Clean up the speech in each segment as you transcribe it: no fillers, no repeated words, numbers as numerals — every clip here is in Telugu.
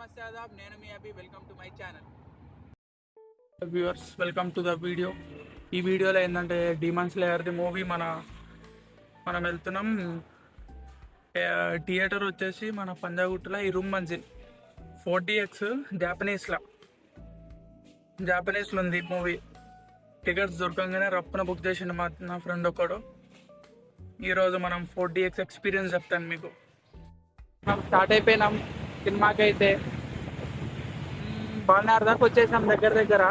నమస్తే ఆదాబ్, నేను మీ Abhi. Welcome to my channel. Viewers, welcome to the video. ఈ వీడియోలో ఏంటంటే డీమన్ స్లేయర్ది మూవీ మనం వెళ్తున్నాం. థియేటర్ వచ్చేసి మన పంజాగుట్టలో ఈ రూమ్ మంజిల్ 4DX జాపనీస్లో ఉంది మూవీ. టికెట్స్ దొరకంగానే రప్పున బుక్ చేసిండు నా ఫ్రెండ్ ఒకడు. ఈరోజు మనం 4DX ఎక్స్పీరియన్స్ చెప్తాను మీకు. స్టార్ట్ అయిపోయినాం సినిమాకి. అయితే బాలనార్ దాకా వచ్చేసాం. దగ్గర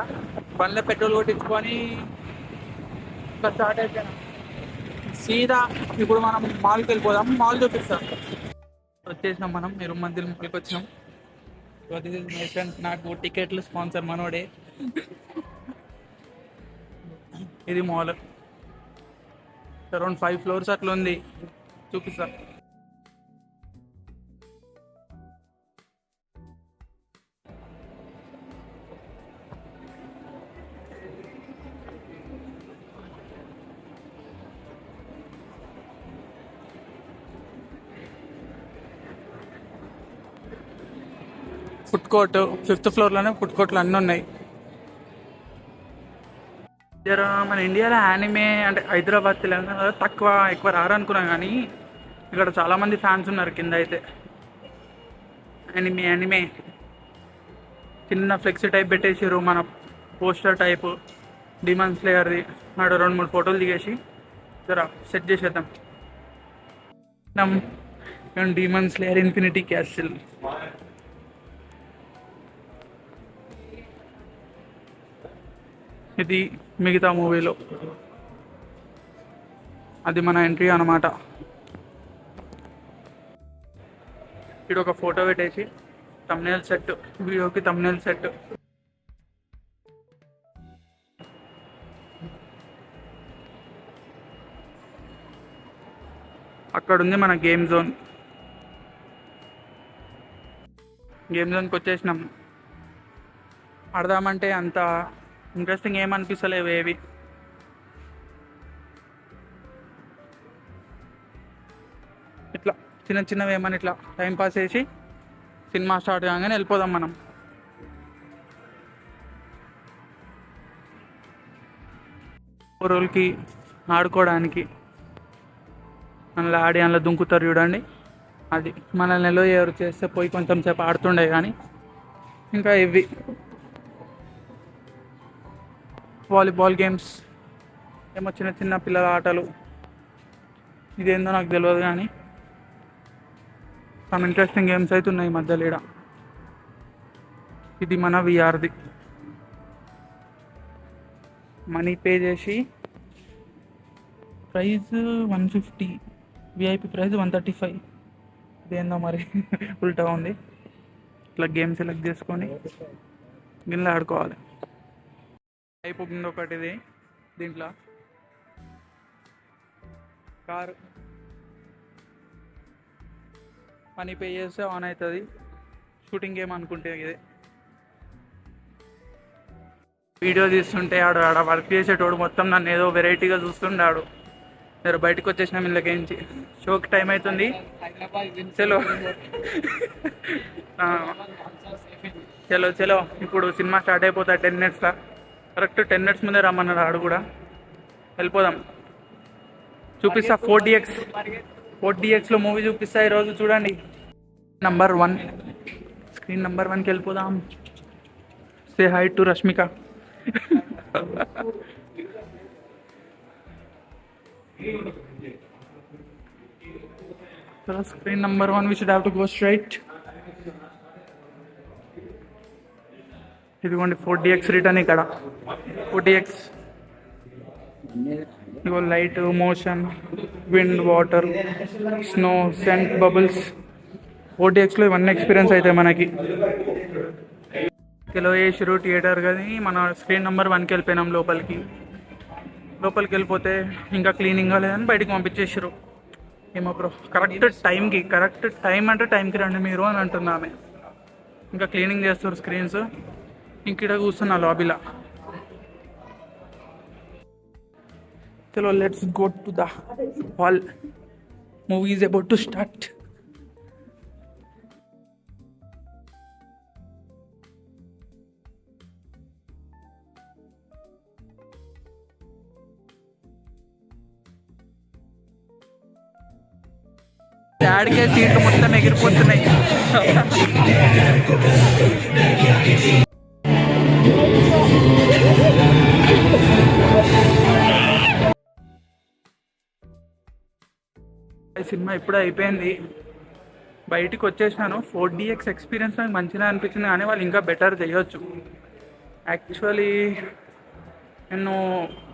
బండ్లో పెట్రోల్ కొట్టించుకొని ఇంకా స్టార్ట్ అయిపోయినాం. సీదా ఇప్పుడు మనం మాల్కి వెళ్ళిపోదాం. మాల్ చూపిస్తాం. వచ్చేసినాం మనం మీరు మధ్యలో మాల్కి వచ్చినాం. నాకు టికెట్లు స్పాన్సర్ మనోడే. ఇది మాల్ అరౌండ్ 5 floors అట్లా ఉంది. చూపిస్తా. ఫుడ్ కోర్ట్ 5th floorలోనే ఫుడ్ కోర్ట్లు అన్నీ ఉన్నాయి. మన ఇండియాలో యానిమే అంటే హైదరాబాద్ తెలంగాణ ఎక్కువ రారనుకున్నాం, కానీ ఇక్కడ చాలామంది ఫ్యాన్స్ ఉన్నారు. కింద అయితే యానిమే చిన్న ఫ్లెక్సీ టైప్ పెట్టేసారు, మన పోస్టర్ టైపు డీమన్ స్లేయర్ది. ఆడ 2-3 ఫోటోలు దిగేసి జరా సెట్ చేసేద్దాం. Demon slayer infinity castle. ఇది మిగతా మూవీలో అది మన ఎంట్రీ అన్నమాట. ఇక్కడ ఒక ఫోటో పెట్టేసి థంబ్నెయిల్ సెట్, వీడియోకి థంబ్నెయిల్ సెట్. అక్కడ ఉంది మన గేమ్ జోన్. గేమ్ జోన్కి వచ్చేసినాం. ఆడదామంటే అంత ఇంట్రెస్టింగ్ ఏమనిపిస్తలేవు ఏవి. ఇట్లా చిన్నవి ఏమని ఇట్లా టైంపాస్ చేసి సినిమా స్టార్ట్ కాగానే వెళ్ళిపోదాం మనం. రోజులకి ఆడుకోవడానికి మనల్ని ఆడి అందులో దుంకుతారు చూడండి. అది మనల్ని ఎలా ఎవరు చేస్తే పోయి కొంచెం సేపు ఆడుతుండే, కానీ ఇంకా ఇవి వాలీబాల్ గేమ్స్ ఏమో చిన్న పిల్లల ఆటలు. ఇదేందో నాకు తెలియదు, కానీ some ఇంట్రెస్టింగ్ గేమ్స్ అయితే ఉన్నాయి మధ్యలో ఈడ. ఇది మన విఆర్ది. మనీ పే చేసి ప్రైజ్ 150, విఐపి ప్రైజ్ 135. ఇదేందో మరి ఉల్టా ఉంది. ఇట్లా గేమ్ సెలెక్ట్ చేసుకొని గిన్నెలో ఆడుకోవాలి. అయిపోతుంది ఒకటి. ఇది దీంట్లో కారు మనీ పే చేస్తే ఆన్ అవుతుంది. షూటింగ్ గేమ్ అనుకుంటే ఇది. వీడియో తీస్తుంటే ఆడ వర్క్ చేసేటోడు మొత్తం నన్ను ఏదో వెరైటీగా చూస్తుండాడు. నేను బయటకు వచ్చేసినాం ఇళ్ళకేంచి. షోకి టైం అవుతుంది. చలో చలో ఇప్పుడు సినిమా స్టార్ట్ అయిపోతా 10 minutes. కరెక్ట్ 10 minutes ముందే రమ్మన్నాడు ఆడు కూడా. వెళ్ళిపోదాం. చూపిస్తా 4DXలో మూవీ చూపిస్తా ఈరోజు. చూడండి నంబర్ 1, స్క్రీన్ నంబర్ 1కి వెళ్ళిపోదాం. సే high to Rashmika. Screen number 1 we should have to go straight. ఇదిగోండి 4DX రిటర్న్. ఇక్కడ 4DX ఇదిగో light, motion, wind, water, snow, scent, bubbles. 4DXలో ఇవన్నీ ఎక్స్పీరియన్స్ అవుతాయి మనకి. కిలో వేసిరు థియేటర్, కానీ మన స్క్రీన్ నెంబర్ 1కి వెళ్ళిపోయినాం. లోపలికి వెళ్ళిపోతే ఇంకా క్లీనింగ్ లేదని బయటికి పంపించేసారు. ఏమో బ్రో, కరెక్ట్ టైం అంటే టైంకి రండి మీరు అని అంటున్నామే. ఇంకా క్లీనింగ్ చేస్తారు స్క్రీన్స్. ఇంకిడ కూర్చున్నా లాబీలా. చలో let's go to the hall. Movie is about to start. డాడీకే సీట్లు మొత్తం ఎగిరిపోతున్నాయి. ఈ సినిమా ఇప్పుడే అయిపోయింది, బయటికి వచ్చేసాను. 4DX ఎక్స్పీరియన్స్ నాకు మంచిగా అనిపించింది, కానీ వాళ్ళు ఇంకా బెటర్ చేయొచ్చు. యాక్చువల్లీ నేను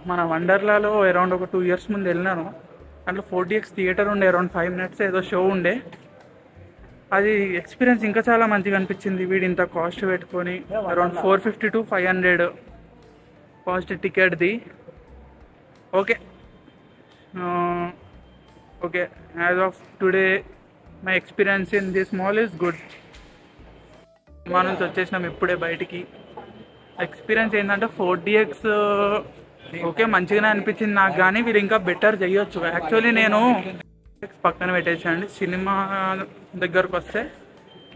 మన వండర్లాలో అరౌండ్ ఒక 2 years ముందు వెళ్ళినాను. దాంట్లో 4DX థియేటర్ ఉండే, అరౌండ్ 5 minutes ఏదో షో ఉండే. అది ఎక్స్పీరియన్స్ ఇంకా చాలా మంచిగా అనిపించింది. వీడు ఇంత కాస్ట్ పెట్టుకొని అరౌండ్ 450 to 500 కాస్ట్ టికెట్ది. Okay okay, as of today my experience in this mall is good. Cinema నుంచి వచ్చేసినాం ఇప్పుడే బయటికి. ఎక్స్పీరియన్స్ ఏంటంటే 4DX ఓకే మంచిగానే అనిపించింది నాకు, కానీ వీళ్ళు ఇంకా బెటర్ చేయొచ్చు. యాక్చువల్లీ నేను పక్కన పెట్టేసాండి. సినిమా దగ్గరకు వస్తే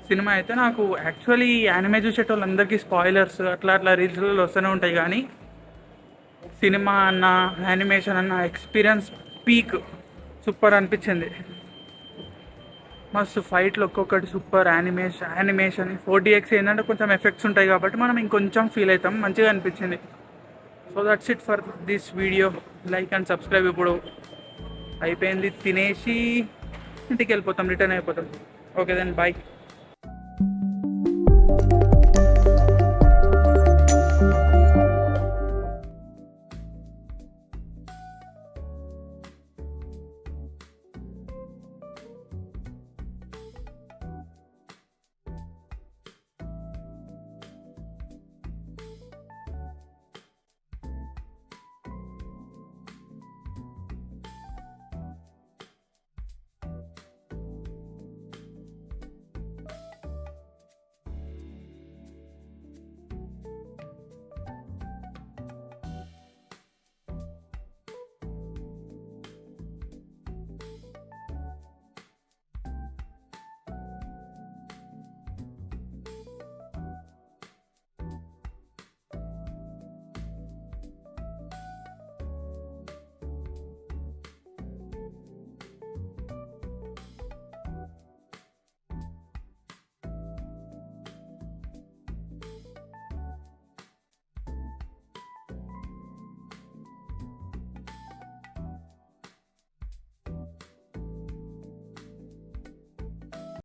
సినిమా అయితే నాకు యాక్చువల్లీ యానిమే చూసేట వాళ్ళందరికీ స్పాయిలర్స్ అట్లా అట్లా రీల్స్లలో వస్తూనే ఉంటాయి, కానీ సినిమా అన్న యానిమేషన్ అన్న ఎక్స్పీరియన్స్ పీక్ సూపర్ అనిపించింది. మస్తు ఫైట్లు ఒక్కొక్కటి సూపర్, యానిమేషన్ 4DX ఏంటంటే కొంచెం ఎఫెక్ట్స్ ఉంటాయి కాబట్టి మనం ఇంకొంచెం ఫీల్ అవుతాం, మంచిగా అనిపించింది. So that's it for this video. Like and subscribe. ఇప్పుడు అయిపోయింది, తినేసి ఇంటికి వెళ్ళిపోతాం, రిటర్న్ అయిపోతాం. Okay then bye.